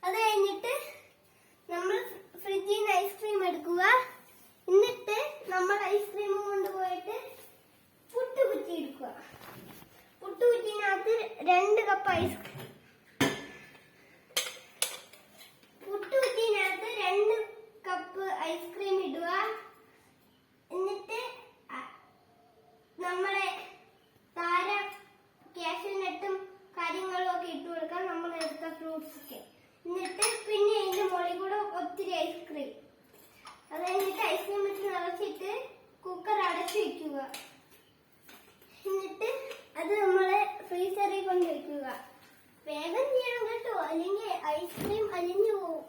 അത് കഴിഞ്ഞിട്ട് നമ്മൾ ഫ്രിഡ്ജിൽ നിന്ന് ഐസ്ക്രീം എടുക്കുക. എന്നിട്ട് നമ്മൾ ഐസ്ക്രീം കൊണ്ടുപോയിട്ട് പുട്ടുകുറ്റി എടുക്കുക. പുട്ടുകുറ്റിനകത്ത് 2 കപ്പ് ഐസ്ക്രീം, പുട്ടുകുറ്റിനകത്ത് 2 കപ്പ് ഐസ്ക്രീം ഇടുക. എന്നിട്ട് നമ്മളെ കാഷ്യൂനട്ടും കാര്യങ്ങളും ഒക്കെ ഇട്ട് കൊടുക്കാം, നമ്മൾ എടുത്ത ഫ്രൂട്ട്സ് ഒക്കെ. എന്നിട്ട് പിന്നെ അതിന്റെ മുകളിൽ കൂടെ ഒത്തിരി ഐസ്ക്രീം. അത് കഴിഞ്ഞിട്ട് ഐസ്ക്രീം വെച്ച് നിറച്ചിട്ട് കുക്കർ അടച്ചു വെക്കുക. എന്നിട്ട് അത് നമ്മളെ ഫ്രീസറിൽ കൊണ്ട് വെക്കുക. വേഗം ചെയ്യണം കേട്ടോ, അല്ലെങ്കിൽ ഐസ്ക്രീം അലിഞ്ഞു പോകും.